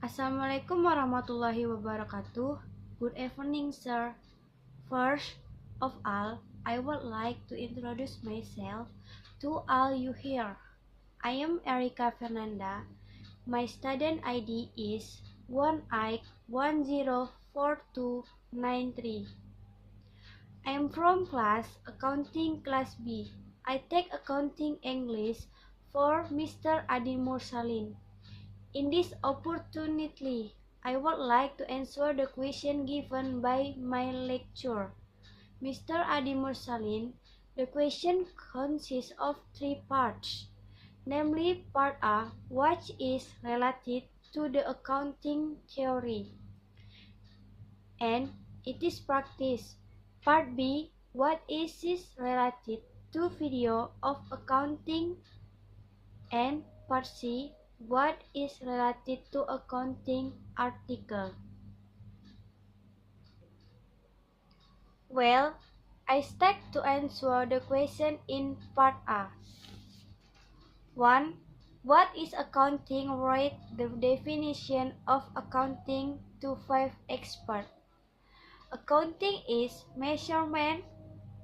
Assalamualaikum warahmatullahi wabarakatuh. Good evening, sir. First of all, I would like to introduce myself to all you here. I am Erika Vernanda. My student ID is 1I104293. I am from class Accounting Class B. I take Accounting English for Mr. Adi Mursalin. In this opportunity, I would like to answer the question given by my lecturer, Mr. Adi Mursalin. The question consists of three parts, namely Part A, what is related to the accounting theory, and it is practice. Part B, what is related to video of accounting, and Part C, what is related to accounting article. Well, I start to answer the question in Part A. 1. What is accounting? Write the definition of accounting to 5 experts. Accounting is measurement,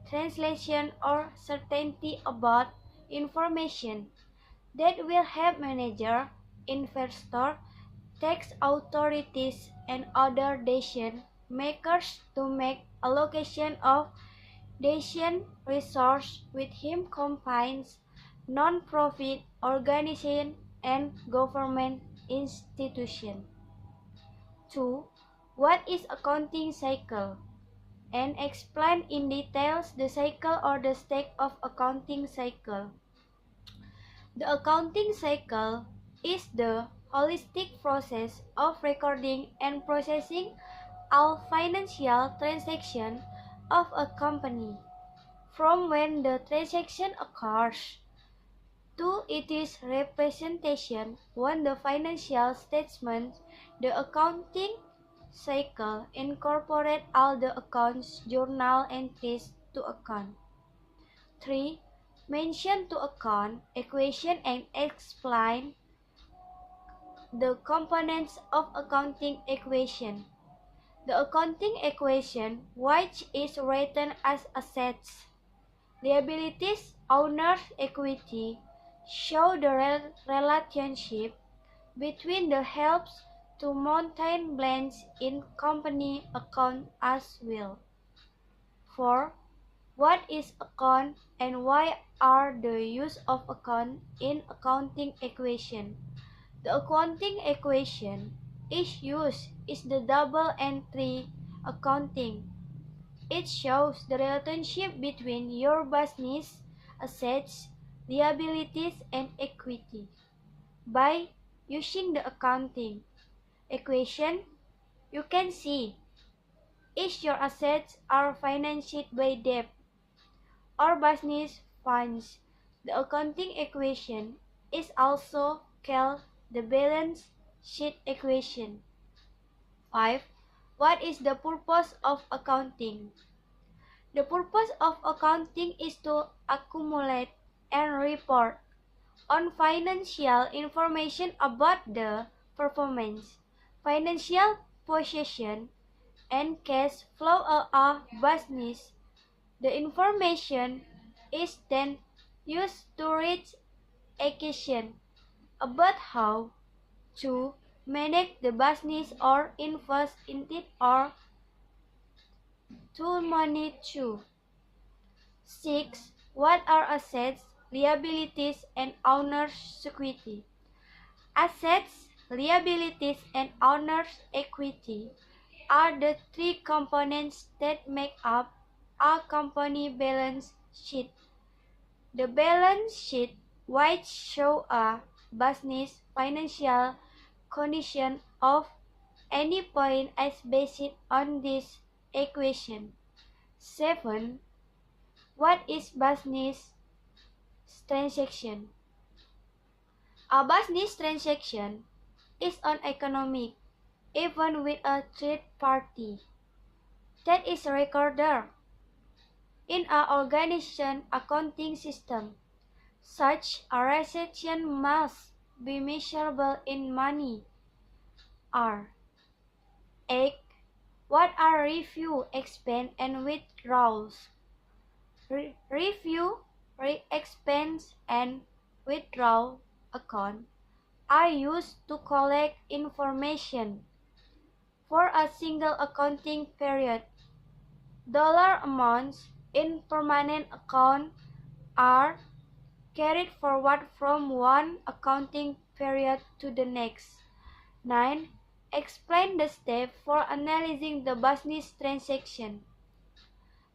translation, or certainty about information that will help manager, investor, tax authorities, and other decision makers to make allocation of decision resource with him combines non-profit organization and government institution. 2. What is accounting cycle? And explain in details the cycle or the stage of accounting cycle. The accounting cycle is the holistic process of recording and processing all financial transactions of a company, from when the transaction occurs to its representation when the financial statements. The accounting cycle incorporates all the accounts journal entries to account. 3. Mention to account equation and explain the components of accounting equation. The accounting equation, which is written as assets, liabilities, owner's equity, show the relationship between the helps to maintain balance in company account as well. 4. What is account and why are the use of account in accounting equation? The accounting equation is used is the double entry accounting. It shows the relationship between your business assets, liabilities, and equity. By using the accounting equation, you can see if your assets are financed by debt or business funds. The accounting equation is also called the balance sheet equation. 5. What is the purpose of accounting? The purpose of accounting is to accumulate and report on financial information about the performance, financial position, and cash flow of a business. The information is then used to reach a decision about how to manage the business or invest in it or to money to. 6. What are assets, liabilities, and owner's equity? Assets, liabilities, and owner's equity are the three components that make up a company balance sheet. The balance sheet, which shows a business financial condition of any point, is based on this equation. 7. What is business transaction? A business transaction is an economic event with a third party that is recorded in an organization accounting system. Such a transaction must be measurable in money are 8. What are review, expense, and withdrawals? Review, expense, and withdrawal account are used to collect information for a single accounting period. Dollar amounts in permanent account are carried forward from one accounting period to the next. 9. Explain the step for analyzing the business transaction.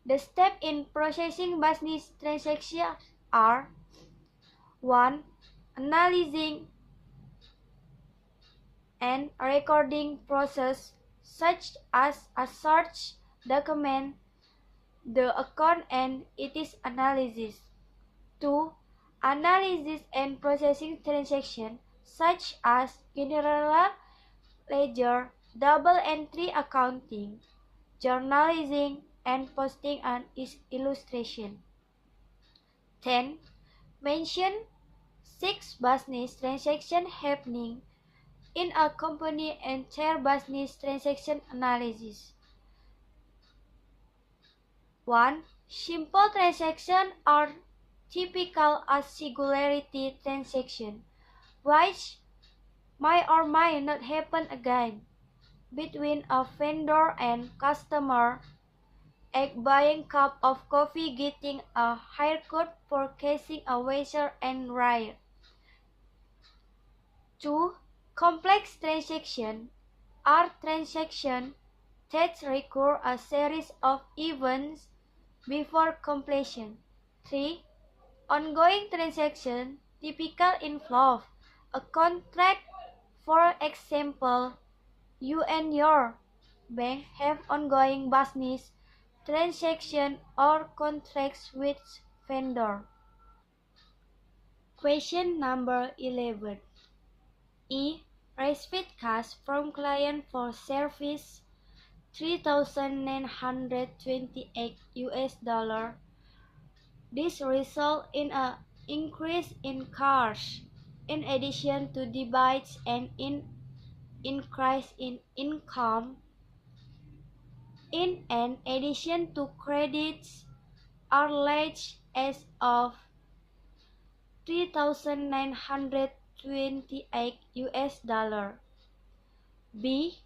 The steps in processing business transactions are 1. Analyzing and recording process such as a search document the account and its analysis. 2. Analysis and processing transactions such as general ledger, double entry accounting, journalizing, and posting an illustration. 10. Mention 6 business transactions happening in a company and share business transaction analysis. 1. Simple transactions are typical as singularity transaction, which may or may not happen again, between a vendor and customer, like buying cup of coffee, getting a haircut, purchasing a washer and dryer. 2. Complex transactions are transactions that require a series of events before completion. 3. Ongoing transactions typically involve a contract. For example, you and your bank have ongoing business transactions or contracts with vendor. Question number 11. E. Received cash from client for service $3,928. This results in an increase in cash in addition to debites and in increase in income. In addition to credits are alleged as of $3,928. B.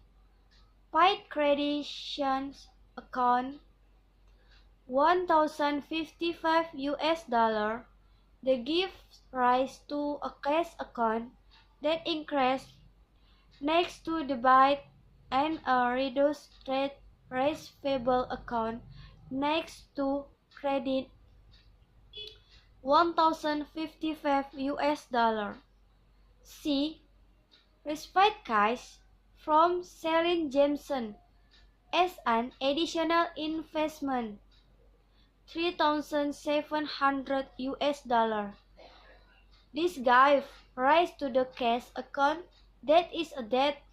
Paid credits account $1,055. The gives rise to a cash account that increased next to debit and a reduced trade receivable account next to credit $1,055. C. Received cash from Selin Jameson as an additional investment $3,700. This gives rise to the cash account that is a debt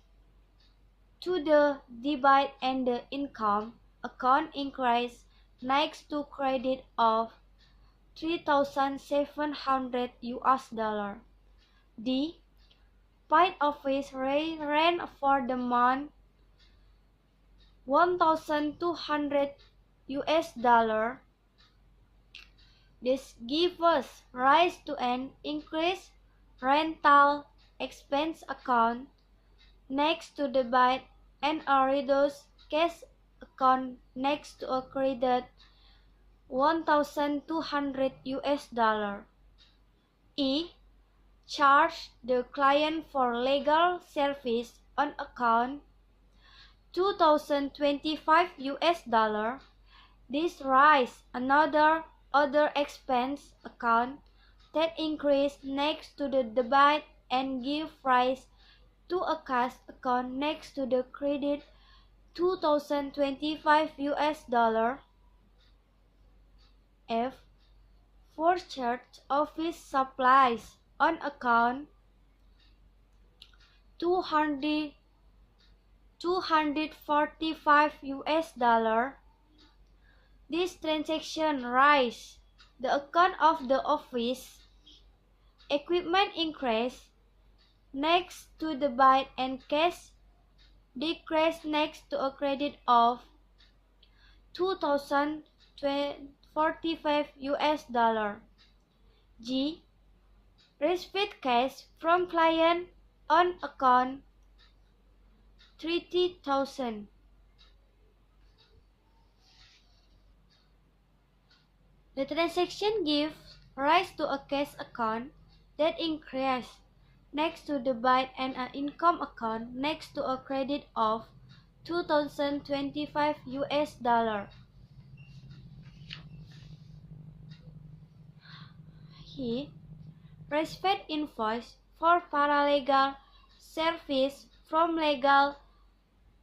to the debit and the income account increase next to credit of $3,700. D. Paid office rent for the month $1,200. This gives rise to an increased rental expense account next to debit and a reduced cash account next to a credit $1,200. E. Charge the client for legal service on account $2,025. This rise another other expense account that increase next to the debit and give rise to a cash account next to the credit $2,025. F. For church office supplies on account $245. This transaction rise the account of the office equipment increase next to debit and cash decrease next to a credit of 2,045 US dollar. G. Receive cash from client on account 30,000. The transaction gives rise to a cash account that increases next to debit and an income account next to a credit of 2,025 US dollar. He received invoice for paralegal service from legal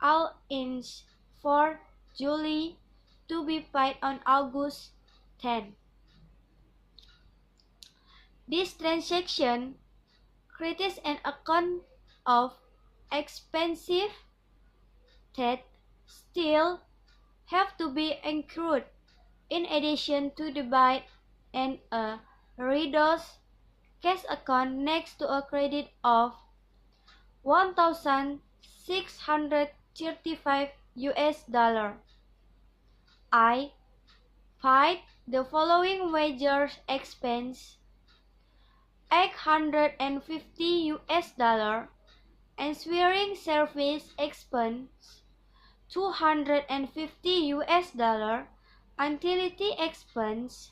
all-ins for July to be paid on August 10. This transaction creates an account of expenses that still have to be incurred in addition to the debit and a reduced cash account next to a credit of 1,635 US dollar. I paid the following wages expense 850 US dollar and swearing service expense 250 US dollar, utility expense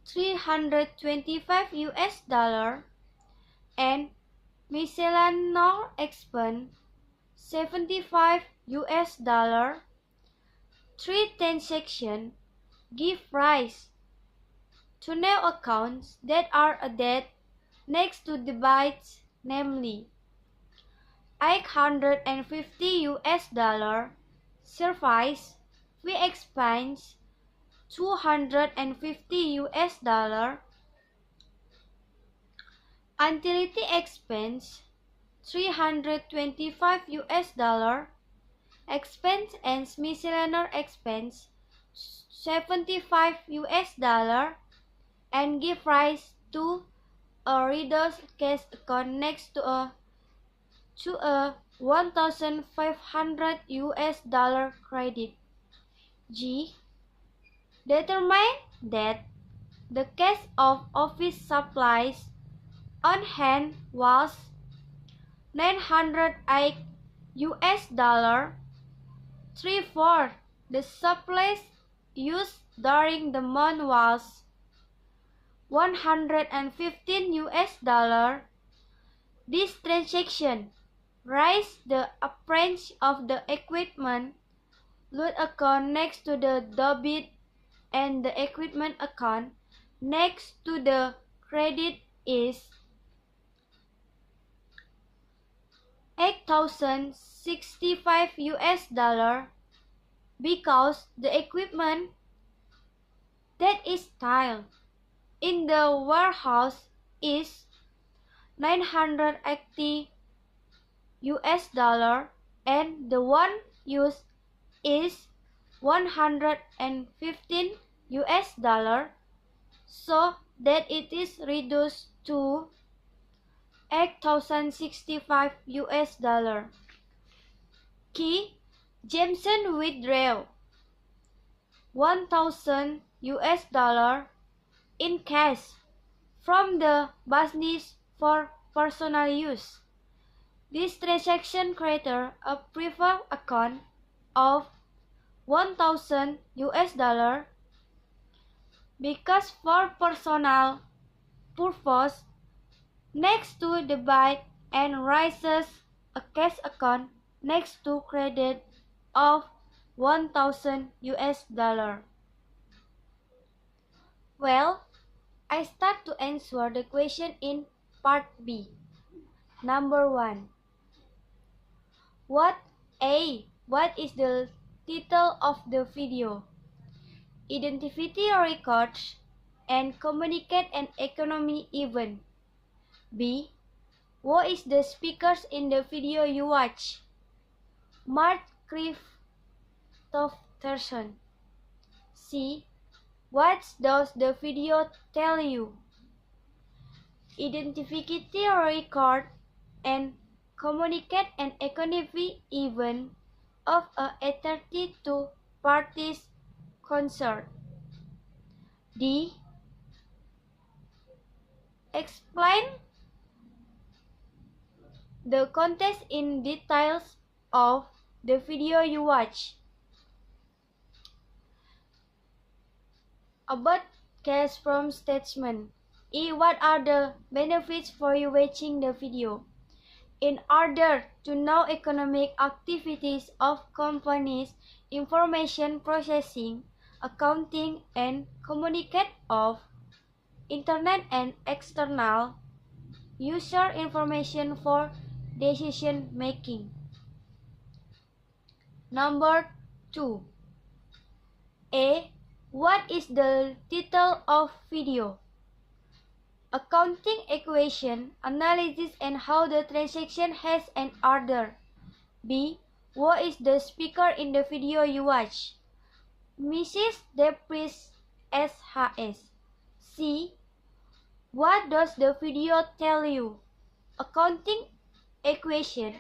325 US dollar, and miscellaneous expense 75 US dollar. Three transactions give rise to new accounts that are added next to debits, namely 850 US dollar service fee expense 250 US dollar, utility expense 325 US dollar, expense and miscellaneous expense 75 US dollar, and give rise to a reduced cash account next to a 1,500 US dollar credit. G. Determine that the cash of office supplies on hand was 908 US dollar. 3/4 the supplies used during the month was 115 US dollar. This transaction raised the appraise of the equipment load account next to the debit and the equipment account next to the credit is 8,065 US dollar because the equipment that is still in the warehouse is 980 US dollar and the one used is 115 US dollar, so that it is reduced to 8,065 US dollar. Key Jameson withdrew 1,000 US dollar in cash from the business for personal use. This transaction created a private account of 1,000 US dollar because for personal purpose next to debit and raises a cash account next to credit of 1,000 US dollar. Well, I start to answer the question in part B. Number 1. What is the title of the video? Identity records and communicate an economy event. B. What is the speakers in the video you watch? Mark Christopherson. C. What does the video tell you? Identity record and communicate an economic event of a authority to parties concerned. D. Explain the context in details of the video you watch. About cash from statement. E. What are the benefits for you watching the video? In order to know economic activities of companies, information processing, accounting, and communicate of internet and external user information for decision making. Number 2. A. What is the title of video? Accounting equation, analysis and how the transaction has an order. B. What is the speaker in the video you watch? Mrs. Depris SHS. C. What does the video tell you? Accounting equation,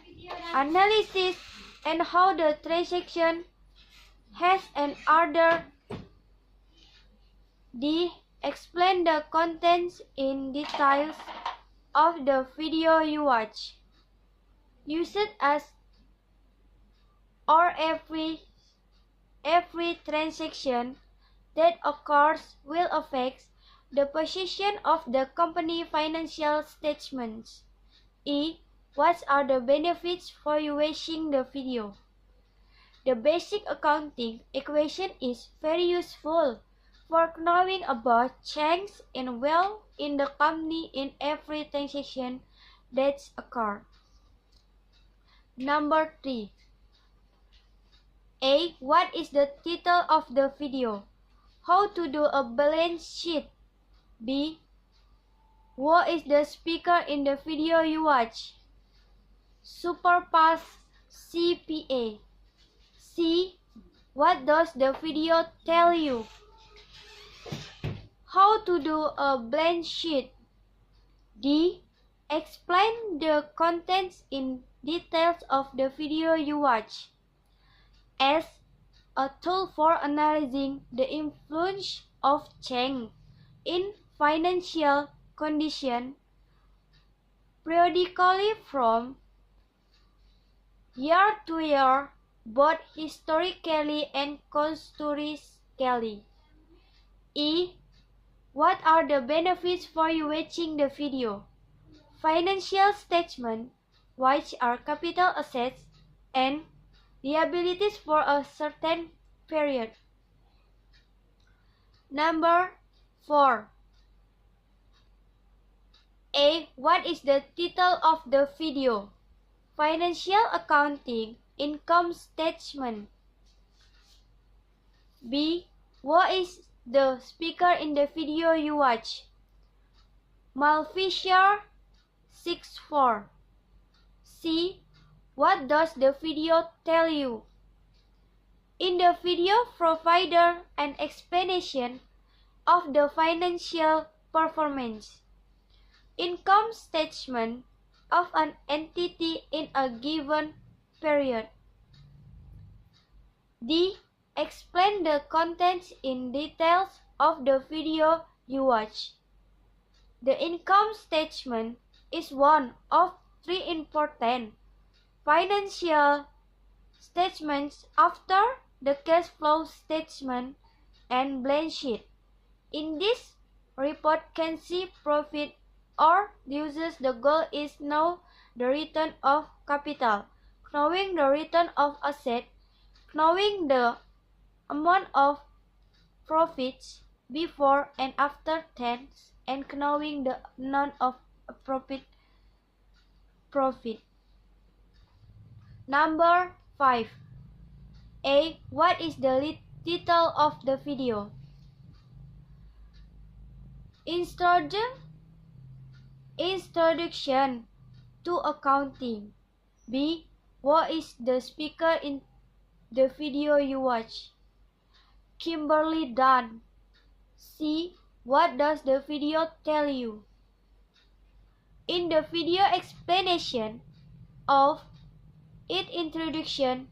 analysis and how the transaction has an order. D. Explain the contents in details of the video you watch. Use it as or every transaction that occurs will affect the position of the company financial statements. E. What are the benefits for you watching the video? The basic accounting equation is very useful for knowing about changes in wealth in the company in every transaction that occurs. Number 3. A. What is the title of the video? How to do a balance sheet. B. What is the speaker in the video you watch? Superpass CPA. C. What does the video tell you? How to do a balance sheet. D. Explain the contents in details of the video you watch. S. A tool for analyzing the influence of change in financial condition periodically from year to year, both historically and conjuncturally. E. What are the benefits for you watching the video? Financial statements, which are capital assets and liabilities for a certain period. Number 4. A. What is the title of the video? Financial accounting income statement. B. What is the speaker in the video you watch? Malfisher 64. C. What does the video tell you? In the video provided an explanation of the financial performance, income statement of an entity in a given period. D. Explain the contents in details of the video you watch. The income statement is one of 3 important financial statements after the cash flow statement and balance sheet. In this report can see profit or losses. The goal is know the return of capital, knowing the return of asset, knowing the amount of profits before and after tax, and knowing the amount of profit. Number 5. A. What is the title of the video? Introduction to accounting. B. What is the speaker in the video you watch? Kimberly Dunn. C. What does the video tell you? In the video explanation, of its introduction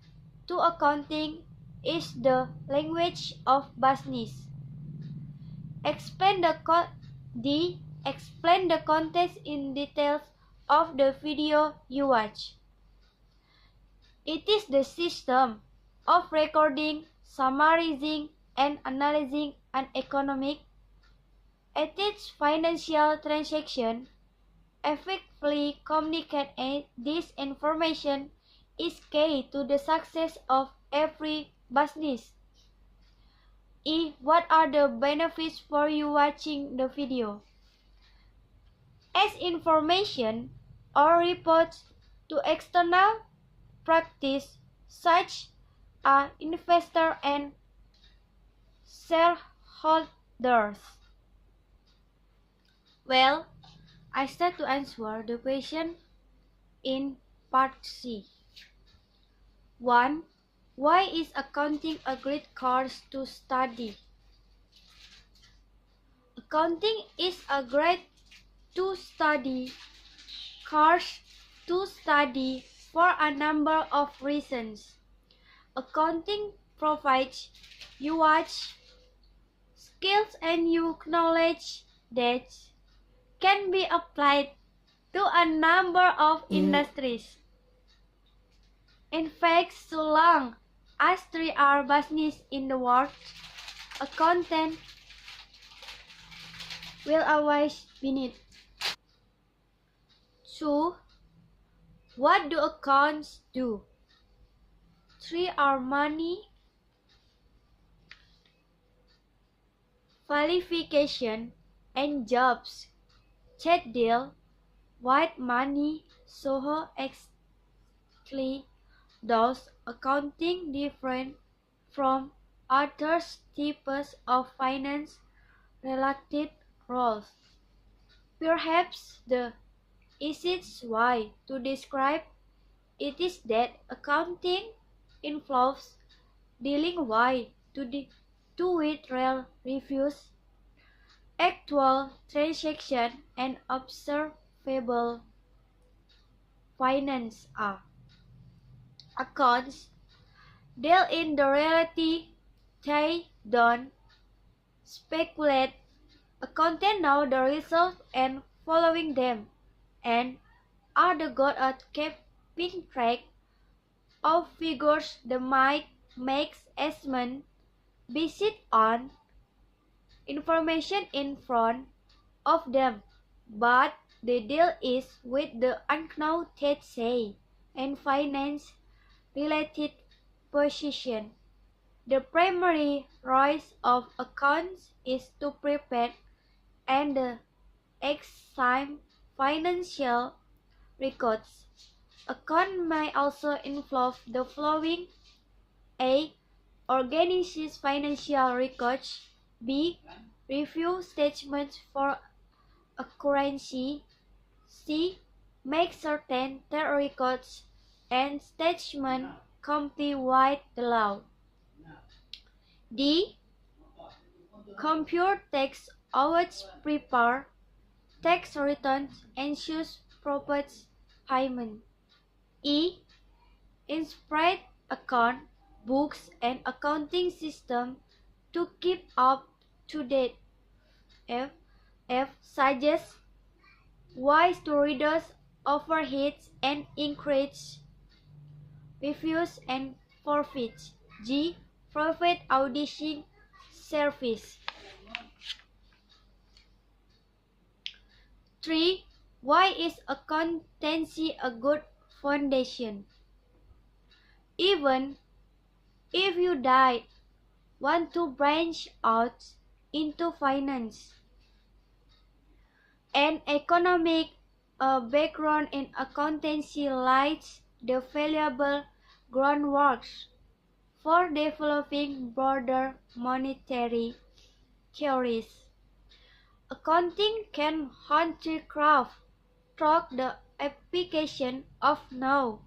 to accounting is the language of business. Explain explain the context in details of the video you watch. It is the system of recording, summarizing, and analyzing an economic, its financial transaction. Effectively communicate this information is key to the success of every business. What are the benefits for you watching the video? As information or reports to external practice such as investor and shareholders. Well, I start to answer the question in part C. 1. Why is accounting a great course to study? Accounting is a great to study course to study for a number of reasons. Accounting provides you with skills and new knowledge that can be applied to a number of industries. In fact, so long as there are businesses in the world, accounting will always be needed. 2. What do accounts do? 3 are money, qualification, and jobs that deal with money. So exactly does accounting different from other types of finance related roles? Perhaps the easiest way to describe it is that accounting involves dealing with real reviews, actual transactions, and observable finance accounts deal in the reality. They don't speculate. Accountants know the results and following them, and are the good at keeping track of figures. They might make estimates based on information in front of them, but the deal is with the unknown that say and finance related position. The primary role of accounts is to prepare and examine financial records. Account may also involve the following: A. Organize financial records. B. Review statements for accuracy. C. Make certain that records and statements comply with the law. D. Compute tax audits, prepare tax returns, and choose proper payment. E. Inspect account books and accounting system to keep up to date. F. Suggest ways to reduce overheads and increase reviews and profits. G. Provide auditing service. 3. Why is accountancy a good foundation? Even if you want to branch out into finance and economic, a background in accountancy lays the valuable groundwork for developing broader monetary theories. Accounting can handicraft through the application of new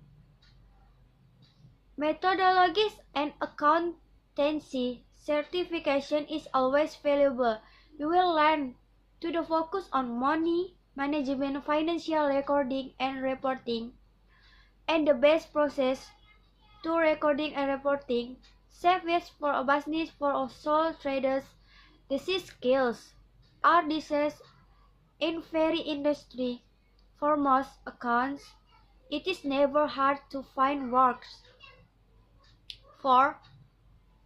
methodologies, and accountancy certification is always valuable. You will learn to focus on money management, financial recording and reporting, and the best process to recording and reporting. Safest for a business for a sole traders. These skills are necessary in very industry. For most accounts, it is never hard to find works. For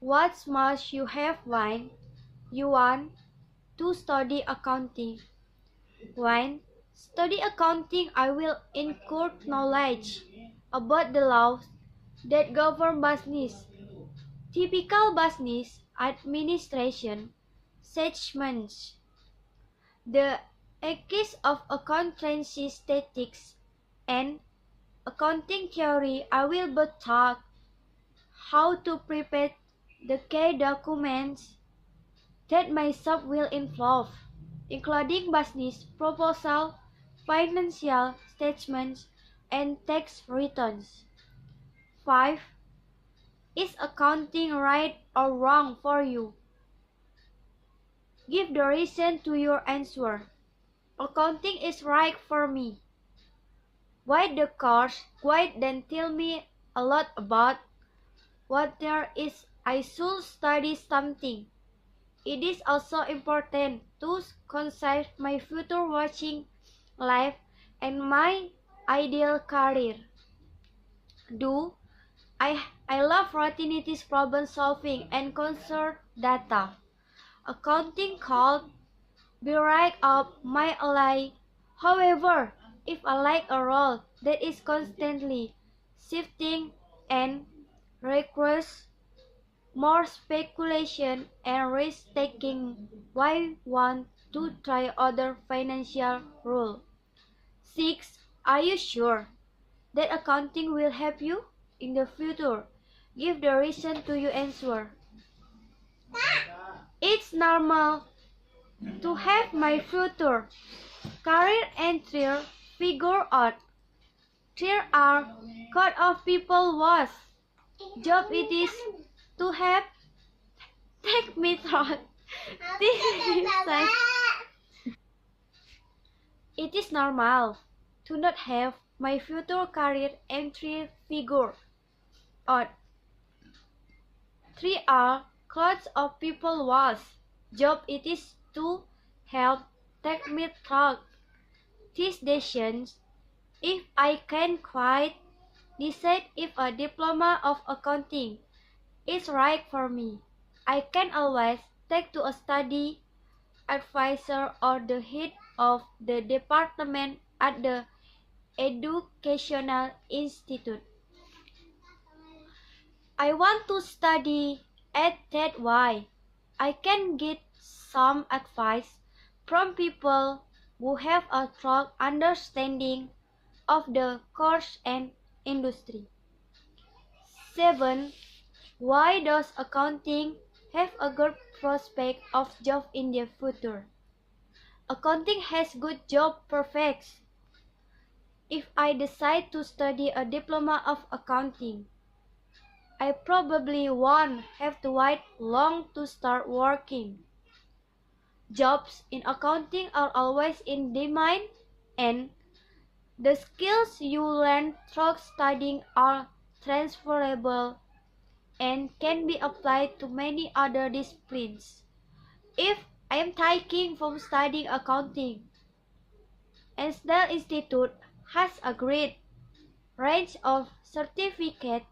what must you have when you want to study accounting? When study accounting, I will include knowledge about the laws that govern business, typical business administration, segments, the ethics of accountancy statistics, and accounting theory. I will be taught how to prepare the key documents that my job will involve, including business proposal, financial statements, and tax returns. 5. Is accounting right or wrong for you? Give the reason to your answer. Accounting is right for me. Why the course? Why then tell me a lot about what there is. I should study something. It is also important to consider my future working life and my ideal career. Do I love routinities, problem solving, and concert data. Accounting could be right up my alley. However, if I like a role that is constantly shifting and requires more speculation and risk-taking, why want to try other financial rule? 6. Are you sure that accounting will help you in the future? Give the reason to your answer. It's normal to have my future career entry figure out. There are lot of people whose job it is to have take me through this exercise. It is normal to not have my future career entry figure out. 3 are lots of people whose job it is to help take me through these decisions. If I can quite decide if a diploma of accounting is right for me, I can always take to a study advisor or the head of the department at the educational institute I want to study at that. Why I can get some advice from people who have a strong understanding of the course and industry. 7. Why does accounting have a good prospect of job in the future? Accounting has good job prospects. If I decide to study a diploma of accounting, I probably won't have to wait long to start working. Jobs in accounting are always in demand, and the skills you learn through studying are transferable and can be applied to many other disciplines. If I am taking from studying accounting, National Institute has a great range of certificates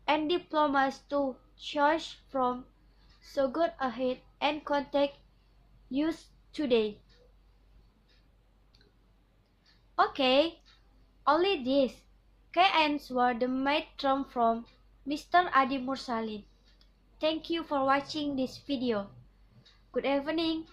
and diplomas to choose from, so go ahead and contact us today. Okay, only this can answer the midterm from Mr. Adi Mursalin. Thank you for watching this video. Good evening.